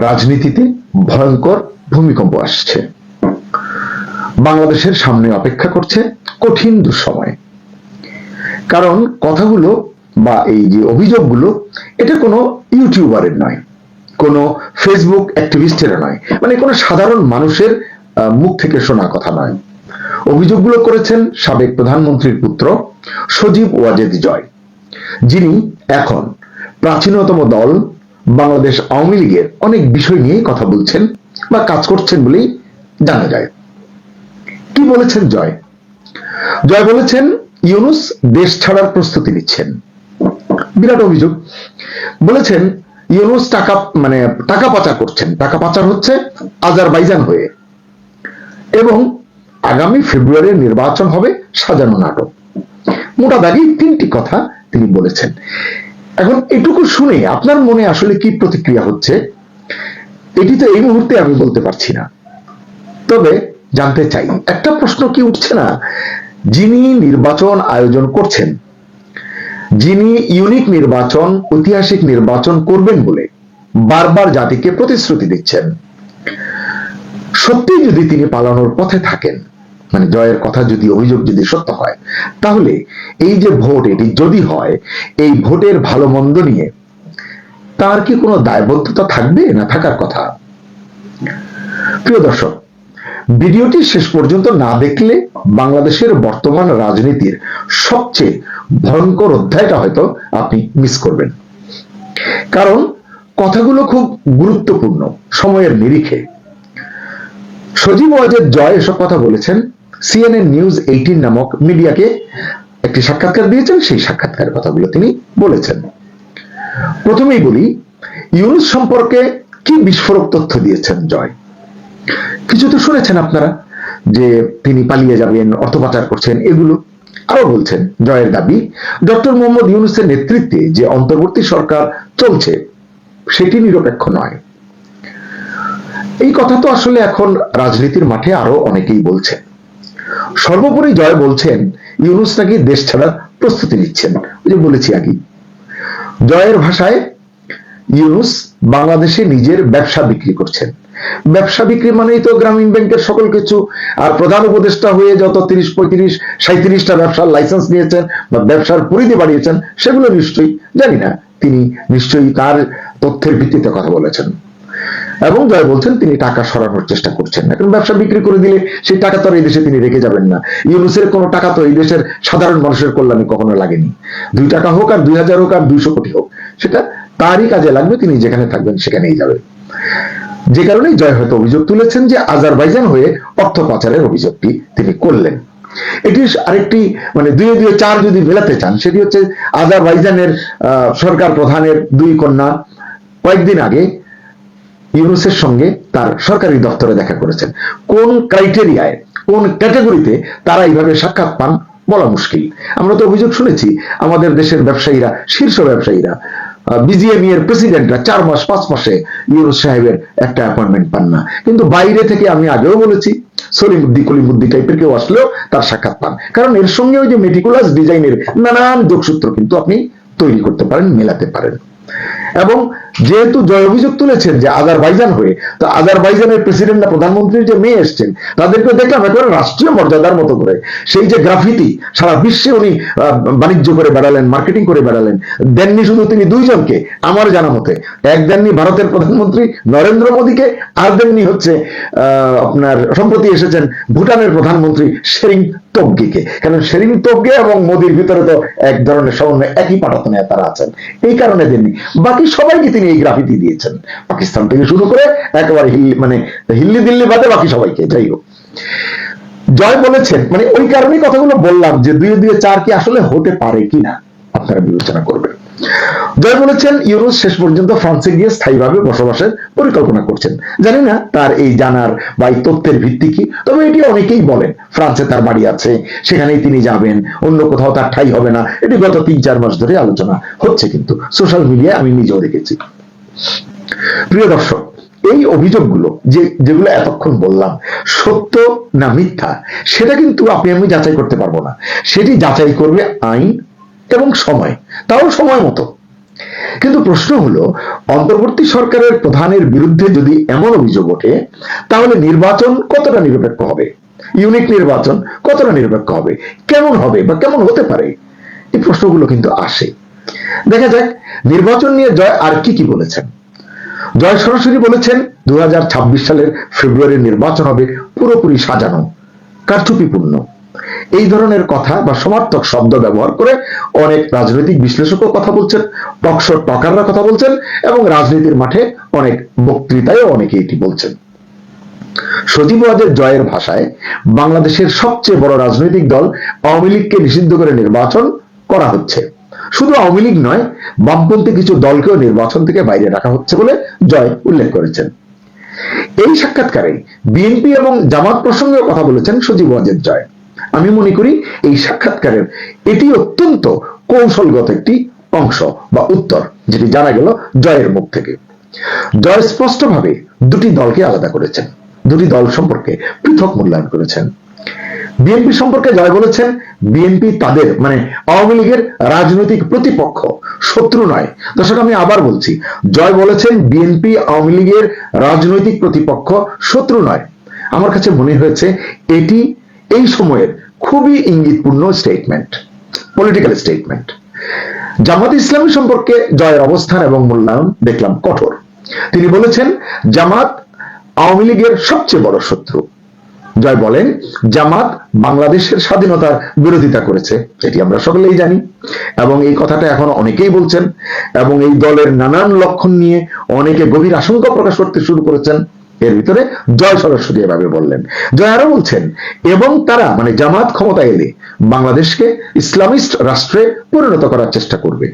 রাজনীতিতে ভয়ঙ্কর ভূমিকম্প আসছে। বাংলাদেশের সামনে অপেক্ষা করছে কঠিন দুঃসময়। কারণ কথাগুলো বা এই যে অভিযোগগুলো, এটা কোনো ইউটিউবারের নয়, কোনো ফেসবুক অ্যাক্টিভিস্টের নয়, মানে কোনো সাধারণ মানুষের মুখ থেকে শোনা কথা নয়। অভিযোগগুলো করেছেন সাবেক প্রধানমন্ত্রীর পুত্র সজীব ওয়াজেদ জয়, যিনি এখন প্রাচীনতম দল বাংলাদেশ আওয়ামী লীগের অনেক বিষয় নিয়ে কথা বলছেন বা কাজ করছেন বলেই জানা যায়। কি বলেছেন জয়? জয় বলেছেন ইউনূস দেশ ছাড়ার প্রস্তুতি নিচ্ছেন। বিরাট অভিযোগ। বলেছেন ইউনূস টাকা পাচার করছেন, টাকা পাচার হচ্ছে আজারবাইজান হয়ে, এবং আগামী ফেব্রুয়ারির নির্বাচন হবে সাজানো নাটক। মোটা দাগি তিনটি কথা তিনি বলেছেন। এখন এটুকু শুনে আপনার মনে আসলে কি প্রতিক্রিয়া হচ্ছে, এটি তো এই মুহূর্তে আমি বলতে পারছি না। তবে জানতে চাই, একটা প্রশ্ন কি উঠছে না, যিনি নির্বাচন আয়োজন করছেন, যিনি ইউনিক নির্বাচন, ঐতিহাসিক নির্বাচন করবেন বলে বারবার জাতিকে প্রতিশ্রুতি দিচ্ছেন, সত্যি যদি তিনি পালানোর পথে থাকেন, মানে জয়ের কথা যদি, অভিযোগ যদি সত্য হয়, তাহলে এই যে ভোট, এটি যদি হয়, এই ভোটের ভালো মন্দ নিয়ে তার কি কোনো দায়বদ্ধতা থাকবে না থাকার কথা? প্রিয় দর্শক, ভিডিওটি শেষ পর্যন্ত না দেখলে বাংলাদেশের বর্তমান রাজনীতির সবচেয়ে ভয়ঙ্কর অধ্যায়টা হয়তো আপনি মিস করবেন। কারণ কথাগুলো খুব গুরুত্বপূর্ণ সময়ের নিরিখে। সজীব ওয়াজেদ জয় এসব কথা বলেছেন CNN নিউজ 18 নামক মিডিয়াকে একটি সাক্ষাৎকার দিয়েছেন, সেই সাক্ষাৎকারের কথাগুলো তিনি বলেছেন। প্রথমেই বলি, ইউনূস সম্পর্কে কি বিস্ফোরক তথ্য দিয়েছেন জয়। কিছু তো শুনেছেন আপনারা, যে তিনি পালিয়ে যাবেন, অর্থ পাচার করছেন, এগুলো। আরো বলছেন জয়ের দাবি ডক্টর মোহাম্মদ ইউনূসের নেতৃত্বে যে অন্তর্বর্তী সরকার চলছে সেটি নিরপেক্ষ নয়। এই কথা তো আসলে এখন রাজনীতির মাঠে আরো অনেকেই বলছেন। সর্বোপরি জয় বলছেন ইউনূস নাকি দেশ ছাড়ার প্রস্তুতি নিচ্ছেন। ওই যে বলেছি আগে, জয়ের ভাষায় ইউনূস বাংলাদেশে নিজের ব্যবসা বিক্রি করছেন। ব্যবসা বিক্রি মানেই তো গ্রামীণ ব্যাংকের সকল কিছু, আর প্রধান উপদেষ্টা হয়ে যত 30, 35, 37টা ব্যবসার লাইসেন্স নিয়েছেন বা ব্যবসার পরিধি বাড়িয়েছেন, সেগুলো নিশ্চয়ই জানি না, তিনি নিশ্চয়ই তার তথ্যের ভিত্তিতে কথা বলেছেন। এবং জয় বলছেন তিনি টাকা সরানোর চেষ্টা করছেন না, কারণ ব্যবসা বিক্রি করে দিলে সেই টাকা তো আর এই দেশে তিনি রেখে যাবেন না। ইউনূসের কোনো টাকা তো এই দেশের সাধারণ মানুষের কল্যাণে কখনো লাগেনি। 2 টাকা হোক আর 2000 হোক আর 200 কোটি হোক, সেটা তারই কাজে লাগবে, তিনি যেখানে থাকবেন সেখানেই যাবে। যে কারণে জয় হয়তো অভিযোগ তুলেছেন যে আজারবাইজান হয়ে অর্থ পাচারের অভিযোগটি তিনি করলেন। এটি আরেকটি, মানে 2 এ 2 4 যদি মেলাতে চান, সেটি হচ্ছে আজারবাইজানের সরকার প্রধানের 2 কন্যা কয়েকদিন আগে ইউনূসের সঙ্গে তার সরকারি দপ্তরে দেখা করেছেন। কোন ক্রাইটেরিয়ায়, কোন ক্যাটাগরিতে তারা এইভাবে সাক্ষাৎ পান বলা মুশকিল। আমরা তো অভিযোগ শুনেছি, আমাদের দেশের ব্যবসায়ীরা, শীর্ষ ব্যবসায়ীরা, বিজিএমই এর প্রেসিডেন্টরা 4 মাস 5 মাসে ইউনূস সাহেবের একটা অ্যাপয়েন্টমেন্ট পান না। কিন্তু বাইরে থেকে, আমি আগেও বলেছি, সলিমুদ্দি কলিমুদ্দি টাইপের কেউ আসলেও তার সাক্ষাৎ পান, কারণ এর সঙ্গে ওই যে মেটিকুলাস ডিজাইনের নানান যোগসূত্র কিন্তু আপনি তৈরি করতে পারেন, মেলাতে পারেন। এবং যেহেতু জয় অভিযোগ তুলেছেন যে আজারবাইজান হয়ে, তো আজারবাইজানের প্রেসিডেন্ট না প্রধানমন্ত্রীর যে মেয়ে এসছেন, তাদেরকে দেখলাম একেবারে রাষ্ট্রীয় মর্যাদার মতো করে, সেই যে গ্রাফিতি সারা বিশ্বে উনি বাণিজ্য করে বেড়ালেন, মার্কেটিং করে বেড়ালেন। দেননি শুধু তিনি 2 জনকে, আমার জানা মতে, এক দেননি ভারতের প্রধানমন্ত্রী নরেন্দ্র মোদীকে, আর দেননি হচ্ছে আপনার সম্প্রতি এসেছেন ভুটানের প্রধানমন্ত্রী শেরিং তোবগেকে। কারণ শেরিং তোবগে এবং মোদীর ভিতরে তো এক ধরনের সমন্বয়, একই পাঠাতনে তারা আছেন, এই কারণে দেননি। বাকি সবাইকে তিনি এই গ্রাফিতি দিয়েছেন, পাকিস্তান থেকে শুরু করে একেবারে হিল্লি দিল্লি বাদে বাকি সবাইকে। যাই হোক, জয় বলেছেন, মানে ওই কারণেই কথাগুলো বললাম যে 2 এ 2 4 কি আসলে হতে পারে কিনা আপনারা বিবেচনা করবেন। জয় বলেছেন ইউনূস শেষ পর্যন্ত ফ্রান্সে গিয়ে স্থায়ীভাবে বসবাসের পরিকল্পনা করছেন। জানি না তার এই জানার বা এই তথ্যের ভিত্তি কি, তবে এটি অনেকেই বলেন ফ্রান্সে তার বাড়ি আছে, সেখানেই তিনি যাবেন, অন্য কোথাও তার ঠাঁই হবে না। এটি গত 3-4 মাস ধরে আলোচনা হচ্ছে, কিন্তু সোশ্যাল মিডিয়ায় আমি নিজেও দেখেছি। প্রিয় দর্শক, এই অভিযোগগুলো যেগুলো এতক্ষণ বললাম, সত্য না মিথ্যা, সেটা কিন্তু আপনি আমি যাচাই করতে পারবো না। সেটি যাচাই করবে আইন এবং সময়, তাও সময় মতো। কিন্তু প্রশ্ন হলো, অন্তর্বর্তী সরকারের প্রধানের বিরুদ্ধে যদি এমন অভিযোগ ওঠে, তাহলে নির্বাচন কতটা নিরপেক্ষ হবে? ইউনিক নির্বাচন কতটা নিরপেক্ষ হবে, কেমন হবে বা কেমন হতে পারে? এই প্রশ্নগুলো কিন্তু আসে। দেখা যাক নির্বাচন নিয়ে জয় আর কি কি বলেছেন। জয় সরাসরি বলেছেন 2026 সালের ফেব্রুয়ারির নির্বাচন হবে পুরোপুরি সাজানো, কারচুপিপূর্ণ। এই ধরনের কথা বা সমার্থক শব্দ ব্যবহার করে অনেক রাজনৈতিক বিশ্লেষকও কথা বলছেন, টকশো টকাররা কথা বলছেন, এবং রাজনীতির মাঠে অনেক বক্তৃতায়ও অনেকে এটি বলছেন। সজীব ওয়াজেদ জয়ের ভাষায়, বাংলাদেশের সবচেয়ে বড় রাজনৈতিক দল আওয়ামী লীগকে নিষিদ্ধ করে নির্বাচন করা হচ্ছে। শুধু আওয়ামী লীগ নয়, বামপন্থী কিছু দলকেও নির্বাচন থেকে বাইরে রাখা হচ্ছে বলে জয় উল্লেখ করেছেন। এই সাক্ষাৎকারে বিএনপি এবং জামাত প্রসঙ্গেও কথা বলেছেন সজীব ওয়াজেদ জয়। আমি মনে করি এই সাক্ষাৎকারের এটি অত্যন্ত কৌশলগত একটি অংশ বা উত্তর, যেটি জানা গেল জয়ের মুখ থেকে। জয় স্পষ্টভাবে দুটি দলকে আলাদা করেছেন, দুটি দল সম্পর্কে পৃথক মূল্যায়ন করেছেন। বিএনপি সম্পর্কে জয় বলেছেন, বিএনপি তাদের মানে আওয়ামী লীগের রাজনৈতিক প্রতিপক্ষ, শত্রু নয়। দর্শক, আমি আবার বলছি, জয় বলেছেন বিএনপি আওয়ামী লীগের রাজনৈতিক প্রতিপক্ষ, শত্রু নয়। আমার কাছে মনে হয়েছে এটি এই সময়ের খুবই ইঙ্গিতপূর্ণ statement, political statement. Jamaat Islami সম্পর্কে জয়ের অবস্থান এবং মূল্যায়ন দেখলাম কঠোর। তিনি বলেছেন জামাত আওয়ামী লীগের সবচেয়ে বড় শত্রু। জয় বলেন, জামাত বাংলাদেশের স্বাধীনতার বিরোধিতা করেছে, এটি আমরা সকলেই জানি, এবং এই কথাটা এখন অনেকেই বলছেন, এবং এই দলের নানান লক্ষণ নিয়ে অনেকে গভীর আশঙ্কা প্রকাশ করতে শুরু করেছেন। এর ভিতরে জয় সরাসরি এভাবে বললেন। জয় আরো বলছেন, এবং তারা মানে জামাত ক্ষমতা এলে বাংলাদেশকে ইসলামিস্ট রাষ্ট্রে পরিণত করার চেষ্টা করবে।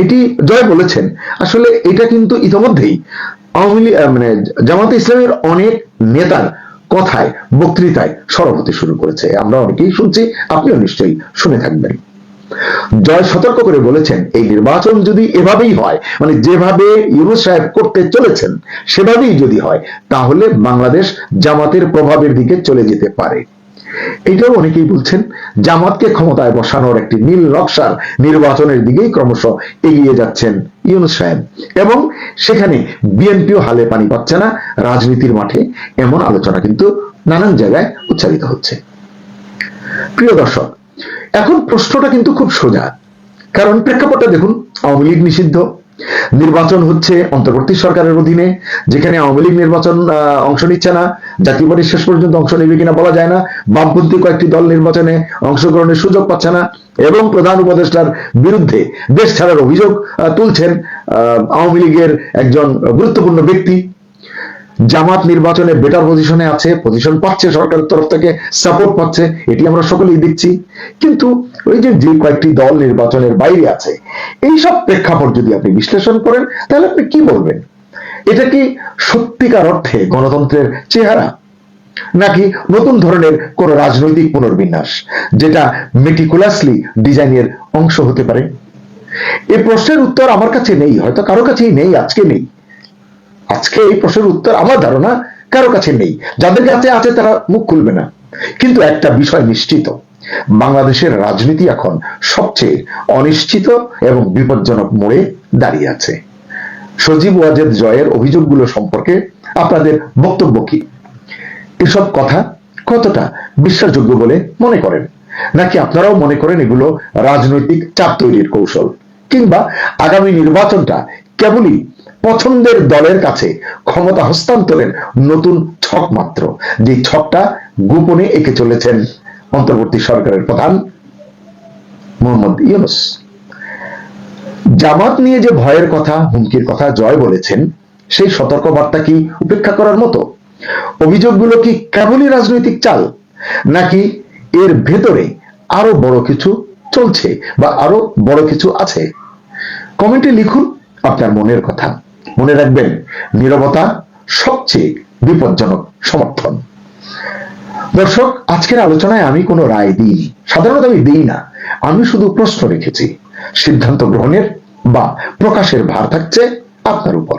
এটি জয় বলেছেন। আসলে এটা কিন্তু ইতিমধ্যেই আওয়ামী লীগ মানে জামাতে ইসলামের অনেক নেতার কথায়, বক্তৃতায় সরব হতে শুরু করেছে। আমরা অনেকেই শুনছি, আপনিও নিশ্চয়ই শুনে থাকবেন। জয় সতর্ক করে বলেছেন, এই নির্বাচন যদি এভাবেই হয়, মানে যেভাবে ইউনূস সাহেব করতে চলেছেন সেভাবেই যদি হয়, তাহলে বাংলাদেশ জামাতের প্রভাবের দিকে চলে যেতে পারে। এটাও অনেকেই বলছেন, জামাতকে ক্ষমতায় বসানোর একটি নীল নকশার নির্বাচনের দিকেই ক্রমশ এগিয়ে যাচ্ছেন ইউনূস সাহেব, এবং সেখানে বিএনপিও হালে পানি পাচ্ছে না রাজনীতির মাঠে, এমন আলোচনা কিন্তু নানান জায়গায় উচ্চারিত হচ্ছে। প্রিয় দর্শক, এখন প্রশ্নটা কিন্তু খুব সোজা, কারণ প্রেক্ষাপটটা দেখুন, আওয়ামী লীগ নিষিদ্ধ, নির্বাচন হচ্ছে অন্তর্বর্তী সরকারের অধীনে, যেখানে আওয়ামী লীগ নির্বাচন অংশ নিচ্ছে না, জাতীয় পার্টি শেষ পর্যন্ত অংশ নেবে কিনা বলা যায় না, বামপন্থী কয়েকটি দল নির্বাচনে অংশগ্রহণের সুযোগ পাচ্ছে না, এবং প্রধান উপদেষ্টার বিরুদ্ধে দেশ ছাড়ার অভিযোগ তুলছেন আওয়ামী লীগের একজন গুরুত্বপূর্ণ ব্যক্তি। জামাত নির্বাচনে বেটার পজিশনে আছে, পজিশন পাচ্ছে, সরকারের তরফ থেকে সাপোর্ট পাচ্ছে, এটি আমরা সকলেই দেখছি। কিন্তু ওই যে কয়েকটি দল নির্বাচনের বাইরে আছে, এইসব প্রেক্ষাপট যদি আপনি বিশ্লেষণ করেন, তাহলে আপনি কি বলবেন? এটা কি সত্যিকার অর্থে গণতন্ত্রের চেহারা, নাকি নতুন ধরনের কোন রাজনৈতিক পুনর্বিন্যাস, যেটা মেটিকুলাসলি ডিজাইনের অংশ হতে পারে? এই প্রশ্নের উত্তর আমার কাছে নেই, হয়তো কারো কাছেই নেই, আজকে নেই। আজকে এই প্রশ্নের উত্তর আমার ধারণা কারো কাছে নেই, যাদের কাছে আছে তারা মুখ খুলবে না। কিন্তু একটা বিষয় নিশ্চিত, বাংলাদেশের রাজনীতি এখন সবচেয়ে অনিশ্চিত এবং বিপজ্জনক মোড়ে দাঁড়িয়ে আছে। সজীব ওয়াজেদ জয়ের অভিযোগগুলো সম্পর্কে আপনাদের বক্তব্য কি? এসব কথা কতটা বিশ্বাসযোগ্য বলে মনে করেন, নাকি আপনারাও মনে করেন এগুলো রাজনৈতিক চাপ তৈরির কৌশল, কিংবা আগামী নির্বাচনটা কেবলই পছন্দের দলের কাছে ক্ষমতা হস্তান্তরের নতুন ছক মাত্র, যে ছকটা গোপনে এঁকে চলেছেন অন্তর্বর্তী সরকারের প্রধান মোহাম্মদ ইউনূস? জামাত নিয়ে যে ভয়ের কথা, হুমকির কথা জয় বলেছেন, সেই সতর্কবার্তা কি উপেক্ষা করার মতো? অভিযোগগুলো কি কেবলই রাজনৈতিক চাল, নাকি এর ভেতরে আরো বড় কিছু চলছে বা আরো বড় কিছু আছে? কমেন্টে লিখুন আপনার মনের কথা। মনে রাখবেন, নীরবতা সবচেয়ে বিপজ্জনক সমর্থন। দর্শক, আজকের আলোচনায় আমি কোনো রায় দিইনি, সাধারণত আমি দিই না, আমি শুধু প্রশ্ন রেখেছি। সিদ্ধান্ত গ্রহণের বা প্রকাশের ভার থাকছে আপনার উপর।